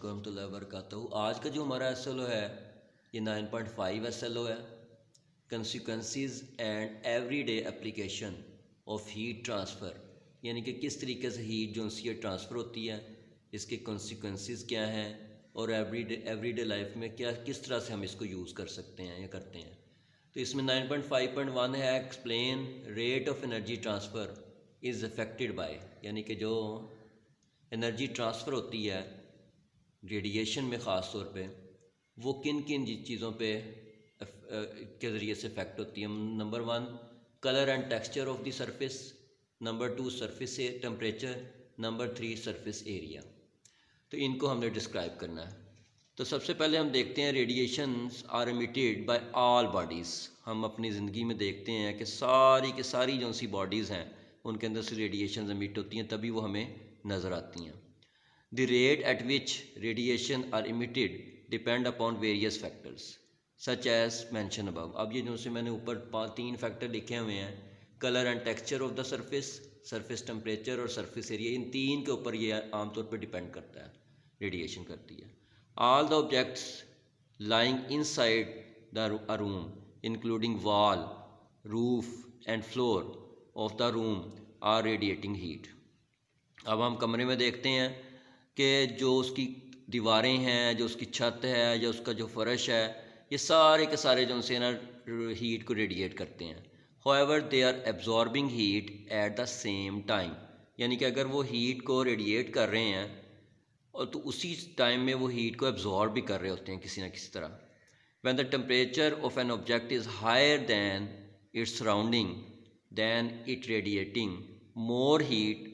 علیکم ورحمۃ اللہ وبرکاتہ۔ آج کا جو ہمارا ایس ایل او ہے یہ 9.5 ایس ایل او ہے، consequences and every day application of heat transfer, یعنی کہ کس طریقے سے ہیٹ جو ہے ٹرانسفر ہوتی ہے، اس کے کنسیکوینسز کیا ہیں، اور ایوری ڈے لائف میں کس طرح سے ہم اس کو یوز کر سکتے ہیں یا کرتے ہیں۔ تو اس میں 9.5.1 ہے explain rate of energy transfer is affected by, یعنی کہ جو انرجی ٹرانسفر ہوتی ہے ریڈیشن میں خاص طور پہ، وہ کن کن چیزوں پہ کے ذریعے سے افیکٹ ہوتی ہے۔ Number 1 colour and texture of the surface, number 2 surface temperature, number 3 surface area. تو ان کو ہم نے ڈسکرائب کرنا ہے۔ تو سب سے پہلے ہم دیکھتے ہیں radiations are emitted by all bodies. ہم اپنی زندگی میں دیکھتے ہیں کہ ساری کی ساری جو سی باڈیز ہیں ان کے اندر سے ریڈیشنز امیٹ ہوتی ہیں، تبھی وہ ہمیں نظر آتی ہیں۔ The rate at which radiation are emitted depend upon various factors such as mention above. اب یہ جو سے میں نے اوپر 3 فیکٹر لکھے ہوئے ہیں، colour and texture of the surface, surface temperature اور سرفیس ایریا، ان 3 کے اوپر یہ عام طور پہ ڈپینڈ کرتا ہے، ریڈیشن کرتی ہے۔ All the objects lying inside the room including wall, roof and floor of the room are radiating heat. اب ہم کمرے میں دیکھتے ہیں کہ جو اس کی دیواریں ہیں، جو اس کی چھت ہے، یا اس کا جو فرش ہے، یہ سارے کے سارے جو سے نا ہیٹ کو ریڈیٹ کرتے ہیں۔ however they are absorbing heat at the same time، یعنی کہ اگر وہ ہیٹ کو ریڈیٹ کر رہے ہیں اور تو اسی ٹائم میں وہ ہیٹ کو ایبزارب بھی کر رہے ہوتے ہیں کسی نہ کسی طرح۔ when the temperature of an object is higher than its surrounding then it radiating more heat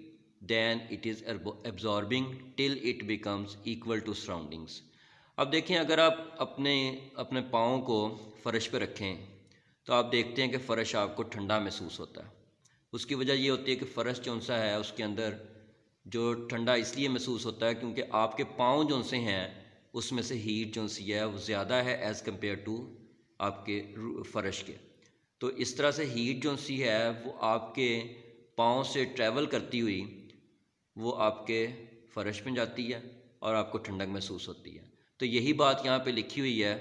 than it is absorbing till it becomes equal to surroundings۔ اب دیکھیں، اگر آپ اپنے پاؤں کو فرش پہ رکھیں تو آپ دیکھتے ہیں کہ فرش آپ کو ٹھنڈا محسوس ہوتا ہے۔ اس کی وجہ یہ ہوتی ہے کہ فرش جو سا ہے اس کے اندر جو ٹھنڈا اس لیے محسوس ہوتا ہے کیونکہ آپ کے پاؤں جو سے ہیں اس میں سے ہیٹ جو سی ہے وہ زیادہ ہے ایز کمپیئر ٹو آپ کے فرش کے۔ تو اس طرح سے ہیٹ جو سی ہے وہ آپ کے پاؤں سے ٹریول کرتی ہوئی وہ آپ کے فرش میں جاتی ہے اور آپ کو ٹھنڈک محسوس ہوتی ہے۔ تو یہی بات یہاں پہ لکھی ہوئی ہے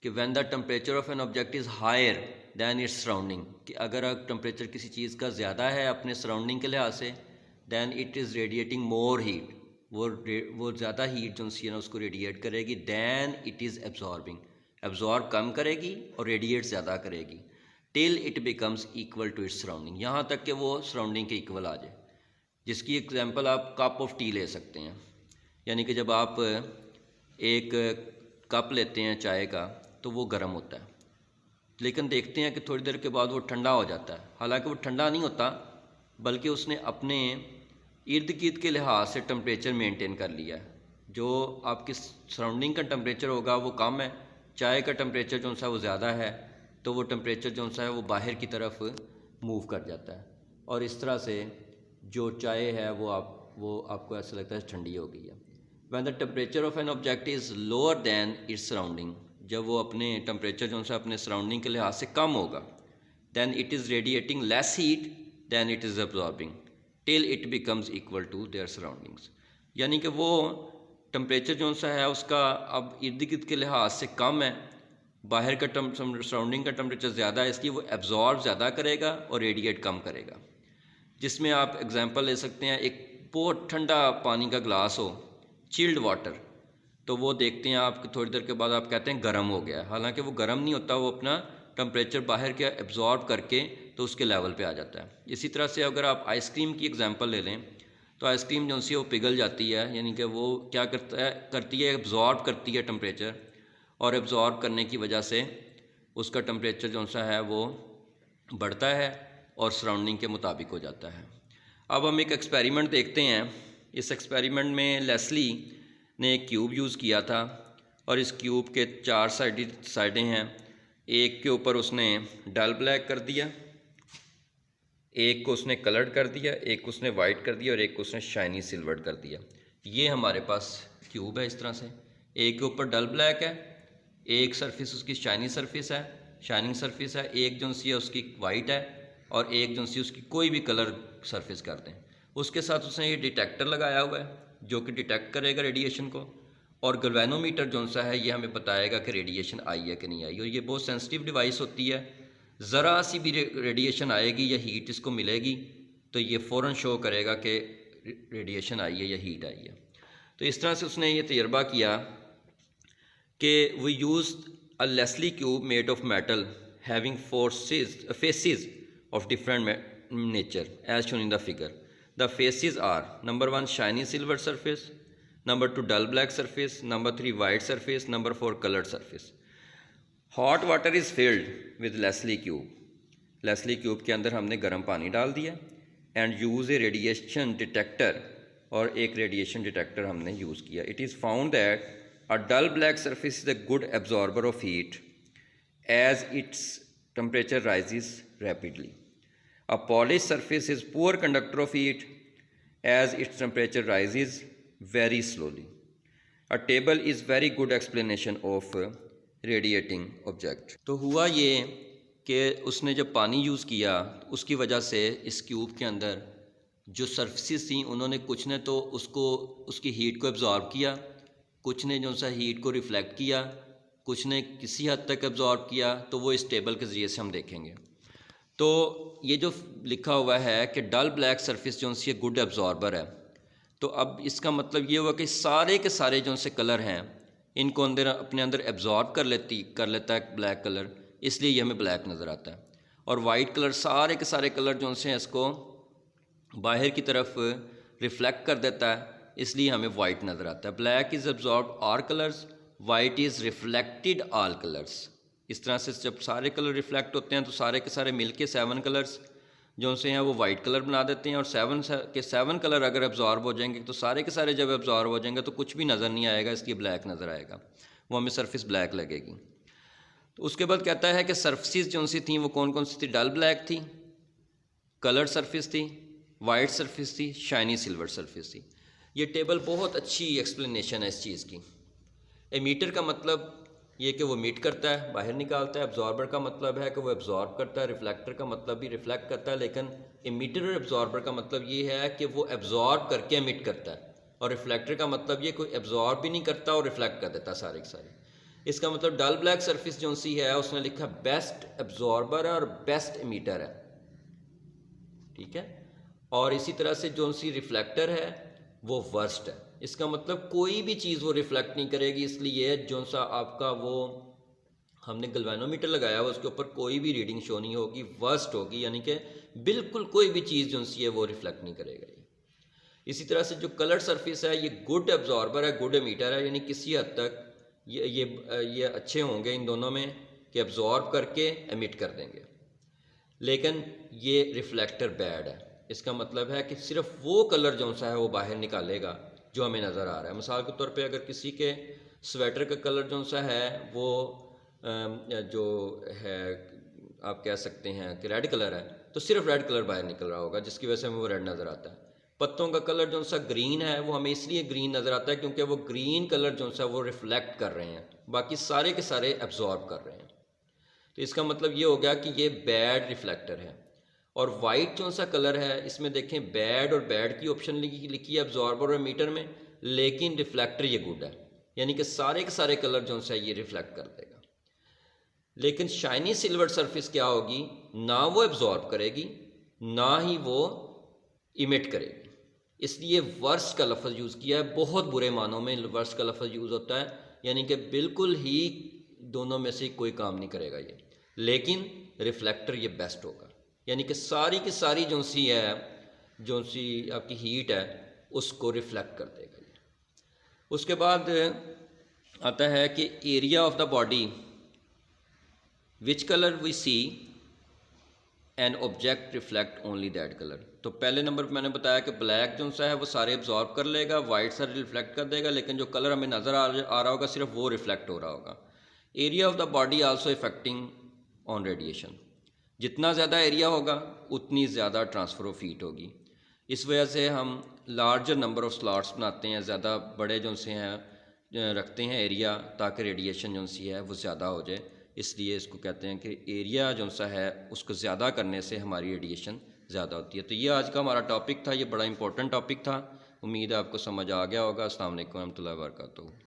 کہ when the temperature of an object is higher than its surrounding، کہ اگر ٹمپریچر کسی چیز کا زیادہ ہے اپنے سراؤنڈنگ کے لحاظ سے then it is radiating more heat، وہ زیادہ ہیٹ جو سی ہے نا اس کو ریڈیٹ کرے گی then it is absorbing، absorb کم کرے گی اور ریڈیٹ زیادہ کرے گی till it becomes equal to its surrounding، یہاں تک کہ وہ سراؤنڈنگ کے ایکول آ جائے۔ جس کی ایگزامپل آپ کپ آف ٹی لے سکتے ہیں، یعنی کہ جب آپ ایک کپ لیتے ہیں چائے کا تو وہ گرم ہوتا ہے، لیکن دیکھتے ہیں کہ تھوڑی دیر کے بعد وہ ٹھنڈا ہو جاتا ہے۔ حالانکہ وہ ٹھنڈا نہیں ہوتا بلکہ اس نے اپنے ارد گرد کے لحاظ سے ٹمپریچر مینٹین کر لیا ہے۔ جو آپ کی سراؤنڈنگ کا ٹمپریچر ہوگا وہ کم ہے، چائے کا ٹمپریچر جو سا وہ زیادہ ہے، تو وہ ٹمپریچر جو سا ہے وہ باہر کی طرف موو کر جاتا ہے، اور اس طرح سے جو چائے ہے وہ آپ کو ایسا لگتا ہے ٹھنڈی ہو گئی ہے۔ when the temperature of an object is lower than its surrounding، جب وہ اپنے ٹمپریچر جو سا اپنے سراؤنڈنگ کے لحاظ سے کم ہوگا then it is radiating less heat than it is absorbing till it becomes equal to their surroundings، یعنی کہ وہ ٹمپریچر جو سا ہے اس کا اب ارد گرد کے لحاظ سے کم ہے، باہر کا سراؤنڈنگ کا ٹمپریچر زیادہ ہے، اس لیے وہ ایبزارب زیادہ کرے گا اور ریڈیٹ کم کرے گا۔ جس میں آپ اگزامپل لے سکتے ہیں، ایک بہت ٹھنڈا پانی کا گلاس ہو، چلڈ واٹر، تو وہ دیکھتے ہیں آپ تھوڑی دیر کے بعد آپ کہتے ہیں گرم ہو گیا، حالانکہ وہ گرم نہیں ہوتا، وہ اپنا ٹمپریچر باہر کے ایبزارب کر کے تو اس کے لیول پہ آ جاتا ہے۔ اسی طرح سے اگر آپ آئس کریم کی اگزامپل لے لیں تو آئس کریم جو سی ہے وہ پگھل جاتی ہے، یعنی کہ وہ کیا کرتی ہے ایبزارب کرتی ہے ٹمپریچر، اور ایبزارب کرنے کی وجہ سے اس کا ٹمپریچر جو سا ہے وہ بڑھتا ہے اور سراؤنڈنگ کے مطابق ہو جاتا ہے۔ اب ہم ایک ایکسپیریمنٹ دیکھتے ہیں۔ اس ایکسپیریمنٹ میں لیسلی نے ایک کیوب یوز کیا تھا، اور اس کیوب کے 4 سائڈیں ہیں۔ ایک کے اوپر اس نے ڈل بلیک کر دیا، ایک کو اس نے کلرڈ کر دیا، ایک کو اس نے وائٹ کر دیا، اور ایک کو اس نے شائنی سلورڈ کر دیا۔ یہ ہمارے پاس کیوب ہے اس طرح سے، ایک کے اوپر ڈل بلیک ہے، ایک سرفیس اس کی شائننگ سرفیس ہے، ایک جو سی ہے اس کی وائٹ ہے، اور ایک جو سی اس کی کوئی بھی کلر سرفیس کر دیں۔ اس کے ساتھ اس نے یہ ڈیٹیکٹر لگایا ہوا ہے، جو کہ ڈیٹیکٹ کرے گا ریڈیشن کو، اور گلوینومیٹر جو سا ہے یہ ہمیں بتائے گا کہ ریڈیشن آئی ہے کہ نہیں آئی، اور یہ بہت سینسٹیو ڈیوائس ہوتی ہے، ذرا سی بھی ریڈیشن آئے گی یا ہیٹ اس کو ملے گی تو یہ فوراً شو کرے گا کہ ریڈیشن آئی ہے یا ہیٹ آئی ہے۔ تو اس طرح سے اس نے یہ تجربہ کیا کہ we used a Leslie cube made of metal having faces of different nature as shown in the figure. The faces are: number 1 shiny silver surface, number 2 dull black surface, number 3 white surface, number 4 colored surface. Hot water is filled with Leslie cube. Leslie cube کے اندر ہم نے گرم پانی ڈال دیا and use a radiation detector، اور ایک radiation detector ہم نے یوز کیا۔ It is found that a dull black surface is a good absorber of heat as its temperature rises rapidly. A polished surface is poor conductor of heat as its temperature rises very slowly. A table is very good explanation of radiating object. تو ہوا یہ کہ اس نے جب پانی use کیا اس کی وجہ سے اس کیوب کے اندر جو سرفیسز تھیں انہوں نے کچھ نے تو اس کی ہیٹ کو ایبزارب کیا، کچھ نے جو سا ہیٹ کو ریفلیکٹ کیا، کچھ نے کسی حد تک ایبزارب کیا، تو وہ اس ٹیبل کے ذریعے سے ہم دیکھیں گے۔ تو یہ جو لکھا ہوا ہے کہ ڈل بلیک سرفیس جو سی گڈ ایبزاربر ہے، تو اب اس کا مطلب یہ ہوا کہ سارے کے سارے جو سے کلر ہیں ان کو اپنے اندر ایبزارب کر لیتا ہے بلیک کلر، اس لیے یہ ہمیں بلیک نظر آتا ہے، اور وائٹ کلر سارے کے سارے کلر جو سے اس کو باہر کی طرف ریفلیکٹ کر دیتا ہے، اس لیے ہمیں وائٹ نظر آتا ہے۔ Black is absorbed all colours, white is reflected all colours. اس طرح سے جب سارے کلر ریفلیکٹ ہوتے ہیں تو سارے کے سارے مل کے 7 کلرز جو سے ہیں وہ وائٹ کلر بنا دیتے ہیں، اور 7 کلر اگر ایبزارب ہو جائیں گے تو سارے کے سارے جب ایبزارب ہو جائیں گے تو کچھ بھی نظر نہیں آئے گا، اس لیے بلیک نظر آئے گا، وہ ہمیں سرفیس بلیک لگے گی۔ تو اس کے بعد کہتا ہے کہ سرفیسز جو سی تھیں وہ کون کون سی تھی؟ ڈل بلیک تھی، کلرڈ سرفیس تھی، وائٹ سرفیس تھی، شائنی سلور سرفیس تھی۔ یہ ٹیبل بہت اچھی ایکسپلینیشن ہے اس چیز کی۔ ایمیٹر کا مطلب یہ کہ وہ میٹ کرتا ہے، باہر نکالتا ہے، ایبزاربر کا مطلب ہے کہ وہ ایبزارب کرتا ہے، ریفلیکٹر کا مطلب بھی ریفلیکٹ کرتا ہے، لیکن ایمیٹر اور ایبزاربر کا مطلب یہ ہے کہ وہ ایبزارب کر کے ایمٹ کرتا ہے، اور ریفلیکٹر کا مطلب یہ کوئی ایبزارب بھی نہیں کرتا اور ریفلیکٹ کر دیتا سارے کے سارے۔ اس کا مطلب ڈل بلیک سرفیس جو سی ہے اس نے لکھا بیسٹ ایبزاربر ہے اور بیسٹ ایمیٹر ہے، ٹھیک ہے، اور اسی طرح سے جو سی ریفلیکٹر ہے وہ ورسٹ ہے۔ اس کا مطلب کوئی بھی چیز وہ ریفلیکٹ نہیں کرے گی، اس لیے جو سا آپ کا وہ ہم نے گلوینومیٹر لگایا ہوا اس کے اوپر کوئی بھی ریڈنگ شو نہیں ہوگی، ورسٹ ہوگی، یعنی کہ بالکل کوئی بھی چیز جو سی ہے وہ ریفلیکٹ نہیں کرے گا۔ اسی طرح سے جو کلر سرفیس ہے یہ گڈ ایبزاربر ہے، گڈ ایمیٹر ہے، یعنی کسی حد تک یہ اچھے ہوں گے ان دونوں میں کہ ایبزارب کر کے ایمٹ کر دیں گے، لیکن یہ ریفلیکٹر بیڈ ہے۔ اس کا مطلب ہے کہ صرف وہ کلر جو سا ہے وہ باہر نکالے گا جو ہمیں نظر آ رہا ہے۔ مثال کے طور پہ اگر کسی کے سویٹر کا کلر جو سا ہے وہ جو ہے آپ کہہ سکتے ہیں کہ ریڈ کلر ہے، تو صرف ریڈ کلر باہر نکل رہا ہوگا جس کی وجہ سے ہمیں وہ ریڈ نظر آتا ہے۔ پتوں کا کلر جو سا گرین ہے وہ ہمیں اس لیے گرین نظر آتا ہے کیونکہ وہ گرین کلر جو سا وہ ریفلیکٹ کر رہے ہیں، باقی سارے کے سارے ایبزارب کر رہے ہیں۔ تو اس کا مطلب یہ ہو گیا کہ یہ بیڈ ریفلیکٹر ہے۔ اور وائٹ جو سا کلر ہے اس میں دیکھیں بیڈ اور بیڈ کی آپشن لکھی ہے ایبزاربر اور میٹر میں، لیکن ریفلیکٹر یہ گڈ ہے، یعنی کہ سارے کے سارے کلر جو سا یہ ریفلیکٹ کر دے گا۔ لیکن شائنی سلور سرفیس کیا ہوگی؟ نہ وہ ایبزارب کرے گی نہ ہی وہ ایمٹ کرے گی، اس لیے ورسٹ کا لفظ یوز کیا ہے، بہت برے معنوں میں ورسٹ کا لفظ یوز ہوتا ہے، یعنی کہ بالکل ہی دونوں میں سے کوئی کام نہیں کرے گا یہ، لیکن ریفلیکٹر یہ بیسٹ ہوگا، یعنی کہ ساری کی ساری جو سی ہے جو سی آپ کی ہیٹ ہے اس کو ریفلیکٹ کر دے گا یہ۔ اس کے بعد آتا ہے کہ ایریا آف دا باڈی وچ colour we see an object reflect only that colour. تو پہلے نمبر پہ میں نے بتایا کہ بلیک جو سا ہے وہ سارے ایبزارب کر لے گا، وائٹ سارے ریفلیکٹ کر دے گا، لیکن جو کلر ہمیں نظر آ رہا ہوگا صرف وہ ریفلیکٹ ہو رہا ہوگا۔ Area of the body also affecting on radiation, جتنا زیادہ ایریا ہوگا اتنی زیادہ ٹرانسفر آف ہیٹ ہوگی، اس وجہ سے ہم لارجر نمبر آف سلاٹس بناتے ہیں، زیادہ بڑے جو سے ہیں رکھتے ہیں ایریا تاکہ ریڈیشن جو سی ہے وہ زیادہ ہو جائے، اس لیے اس کو کہتے ہیں کہ ایریا جو سا ہے اس کو زیادہ کرنے سے ہماری ریڈیشن زیادہ ہوتی ہے۔ تو یہ آج کا ہمارا ٹاپک تھا، یہ بڑا امپورٹنٹ ٹاپک تھا، امید ہے آپ کو سمجھ آ گیا ہوگا۔ السلام علیکم ورحمۃ اللہ وبرکاتہ۔